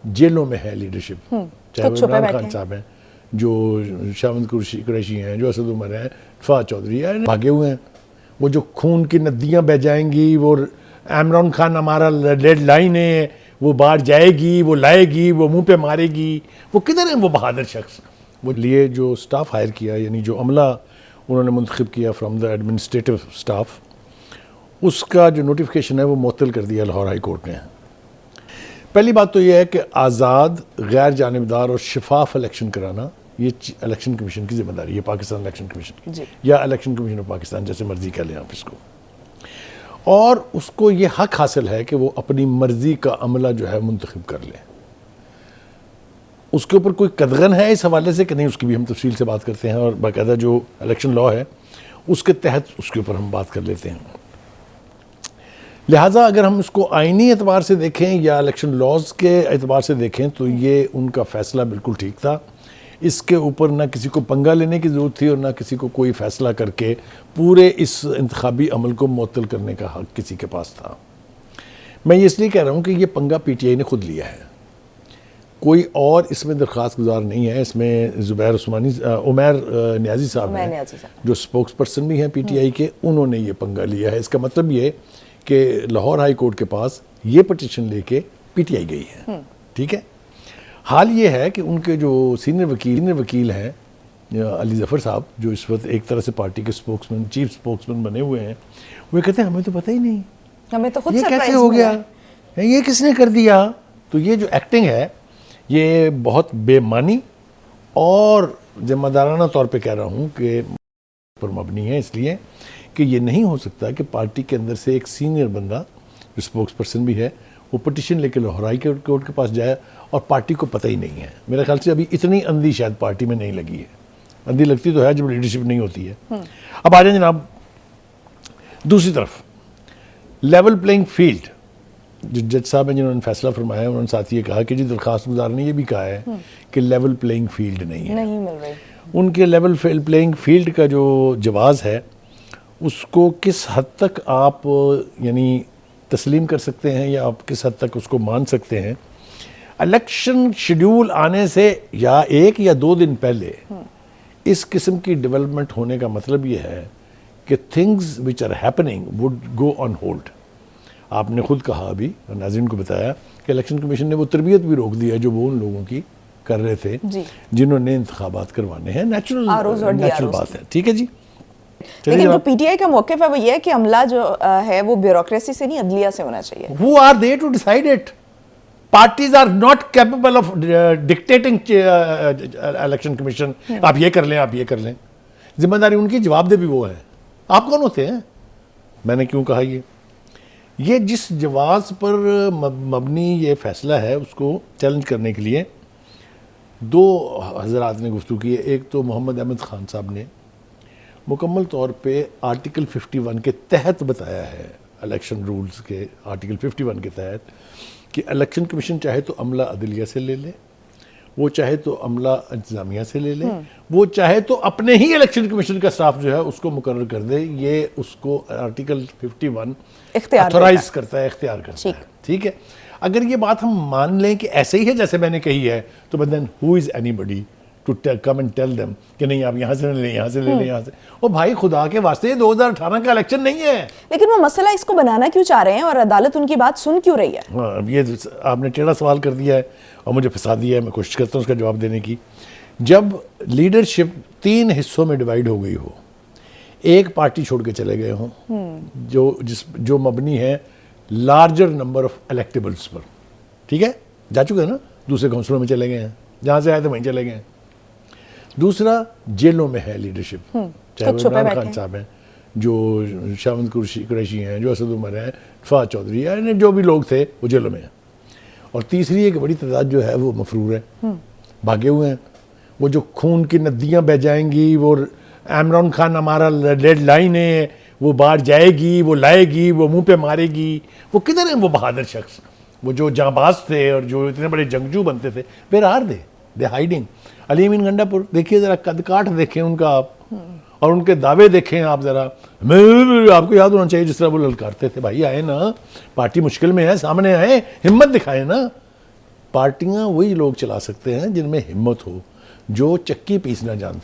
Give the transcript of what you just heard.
جیلوں میں ہے لیڈرشپ، چاہے وہ عمران خان صاحب ہیں، جو شاوند قریشی ہیں، جو اسد عمر ہیں، فہد چودھری ہیں، بھاگے ہوئے ہیں. وہ جو خون کی ندیاں بہ جائیں گی، وہ عمران خان ہمارا ریڈ لائن ہے، وہ باہر جائے گی، وہ لائے گی، وہ منہ پہ مارے گی، وہ کدھر ہیں وہ بہادر شخص؟ وہ لیے جو سٹاف ہائر کیا، یعنی جو عملہ انہوں نے منتخب کیا فرام دا ایڈمنسٹریٹو سٹاف، اس کا جو نوٹیفیکیشن ہے وہ معطل کر دیا لاہور ہائی کورٹ نے. پہلی بات تو یہ ہے کہ آزاد، غیر جانبدار اور شفاف الیکشن کرانا یہ الیکشن کمیشن کی ذمہ داری ہے، پاکستان الیکشن کمیشن کی، یا الیکشن کمیشن آف پاکستان، جیسے مرضی کہہ لیں آپ اس کو. اور اس کو یہ حق حاصل ہے کہ وہ اپنی مرضی کا عملہ جو ہے منتخب کر لیں. اس کے اوپر کوئی قدغن ہے اس حوالے سے کہ نہیں، اس کی بھی ہم تفصیل سے بات کرتے ہیں، اور باقاعدہ جو الیکشن لا ہے اس کے تحت اس کے اوپر ہم بات کر لیتے ہیں. لہٰذا اگر ہم اس کو آئینی اعتبار سے دیکھیں یا الیکشن لاز کے اعتبار سے دیکھیں تو یہ ان کا فیصلہ بالکل ٹھیک تھا. اس کے اوپر نہ کسی کو پنگا لینے کی ضرورت تھی اور نہ کسی کو کوئی فیصلہ کر کے پورے اس انتخابی عمل کو معطل کرنے کا حق کسی کے پاس تھا. میں یہ اس لیے کہہ رہا ہوں کہ یہ پنگا پی ٹی آئی نے خود لیا ہے، کوئی اور اس میں درخواست گزار نہیں ہے. اس میں زبیر عثمانی، عمیر نیازی صاحب ہیں جو سپوکس پرسن بھی ہیں پی ٹی آئی کے، انہوں نے یہ پنگا لیا ہے. اس کا مطلب یہ کہ لاہور ہائی کورٹ کے پاس یہ پٹیشن لے کے پی ٹی آئی گئی ہے. ٹھیک ہے، حال یہ ہے کہ ان کے جو سینئر وکیل ہیں علی ظفر صاحب، جو اس وقت ایک طرح سے پارٹی کے سپوکسمین، چیف سپوکسمین بنے ہوئے ہیں، وہ کہتے ہیں ہمیں تو پتہ ہی نہیں، ہمیں تو خود یہ کیسے ہو گیا، یہ کس نے کر دیا. تو یہ جو ایکٹنگ ہے یہ بہت بے معنی اور ذمہ دارانہ طور پہ کہہ رہا ہوں کہ پر مبنی ہے، اس لیے کہ یہ نہیں ہو سکتا کہ پارٹی کے اندر سے ایک سینئر بندہ جو سپوکس پرسن بھی ہے وہ پٹیشن لے کے لاہور ہائی کورٹ کے پاس جائے اور پارٹی کو پتہ ہی نہیں ہے. میرے خیال سے ابھی اتنی اندھی شاید پارٹی میں نہیں لگی ہے. اندھی لگتی تو ہے جب لیڈرشپ نہیں ہوتی ہے. اب آ جائیں جناب دوسری طرف، لیول پلینگ فیلڈ. جو جج صاحب ہیں جنہوں نے فیصلہ فرمایا ہے، انہوں نے ساتھ یہ کہا کہ جی درخواست گزار نے یہ بھی کہا ہے کہ لیول پلینگ فیلڈ نہیں ہے، نہیں مل رہی. ان کے لیول پلینگ فیلڈ کا جو جواز ہے اس کو کس حد تک آپ یعنی تسلیم کر سکتے ہیں یا آپ کس حد تک اس کو مان سکتے ہیں. الیکشن شیڈیول آنے سے یا 1 یا 2 دن پہلے اس قسم کی ڈیولپمنٹ ہونے کا مطلب یہ ہے کہ things which are happening would go on hold. آپ نے خود کہا ابھی، ناظرین کو بتایا کہ الیکشن کمیشن نے وہ تربیت بھی روک دی ہے جو وہ ان لوگوں کی کر رہے تھے جنہوں نے انتخابات کروانے ہیں. نیچرل بات ہے. ٹھیک ہے جی. لیکن جو پی ٹی آئی کا موقف ہے وہ یہ ہے کہ عملہ جو ہے وہ بیوروکریسی سے نہیں عدلیہ سے ہونا چاہیے. Who are they to decide it? Parties are not capable of dictating election commission. آپ یہ کر لیں، آپ یہ کر لیں. ذمہ داری ان کی، جواب دہ بھی وہ ہے. آپ کون ہوتے ہیں؟ میں نے کیوں کہا یہ جس جواز پر مبنی یہ فیصلہ ہے اس کو چیلنج کرنے کے لیے 2 حضرات نے گفتگو کی ہے. ایک تو محمد احمد خان صاحب نے مکمل طور پہ آرٹیکل 51 کے تحت بتایا ہے، الیکشن رولز کے آرٹیکل 51 کے تحت، کہ الیکشن کمیشن چاہے تو عملہ عدلیہ سے لے لے، وہ چاہے تو عملہ انتظامیہ سے لے لے، وہ چاہے تو اپنے ہی الیکشن کمیشن کا سٹاف جو ہے اس کو مقرر کر دے. یہ اس کو آرٹیکل 51 اتھورائز کرتا ہے، اختیار کرتا ہے. ٹھیک ہے، اگر یہ بات ہم مان لیں کہ ایسے ہی ہے جیسے میں نے کہی ہے تو but then who is anybody to come and tell them کہ نہیں آپ یہاں سے لے لیں، یہاں سے لے لیں، یہاں سے. او بھائی خدا کے واسطے یہ 2018 کا الیکشن نہیں ہے. لیکن وہ مسئلہ اس کو بنانا کیوں چاہ رہے ہیں اور عدالت ان کی بات سن کیوں رہی ہے؟ یہ آپ نے ٹیڑھا سوال کر دیا ہے اور مجھے پھنسا دیا ہے. میں کوشش کرتا ہوں اس کا جواب دینے کی. جب لیڈرشپ 3 حصوں میں ڈیوائیڈ ہو گئی ہو، ایک پارٹی چھوڑ کے چلے گئے ہوں جو مبنی ہے لارجر نمبر آف الیکٹیبلز پر، ٹھیک ہے، جا چکے ہیں نا، دوسرے کونسلوں میں چلے گئے ہیں، جہاں سے آئے تھے وہیں چلے گئے ہیں. دوسرا جیلوں میں ہے لیڈرشپ، چاہے وہ عمران خان صاحب ہیں، جو شاوند قریشی ہیں، جو اسد عمر ہیں، فہد چودھری ہیں، جو بھی لوگ تھے وہ جیلوں میں ہیں. اور تیسری ایک بڑی تعداد جو ہے وہ مفرور ہے، بھاگے ہوئے ہیں. وہ جو خون کی ندیاں بہ جائیں گی، وہ عمران خان ہمارا ریڈ لائن ہے، وہ باہر جائے گی، وہ لائے گی، وہ منہ پہ مارے گی، وہ کدھر ہیں وہ بہادر شخص؟ وہ جو جانباز تھے اور جو اتنے بڑے جنگجو بنتے تھے، ویئر آر دے ہائیڈنگ. علی امین گنڈا پور دیکھیے ذرا، قد کاٹ دیکھیں ان کا آپ، اور ان کے دعوے دیکھیں آپ ذرا. آپ کو یاد ہونا چاہیے جس طرح وہ للکارتے تھے، بھائی آئے نا، پارٹی مشکل میں ہے، سامنے آئے، ہمت دکھائے نا. پارٹیاں وہی لوگ چلا سکتے ہیں جن میں ہمت ہو, جو چکی پیسنا جانتے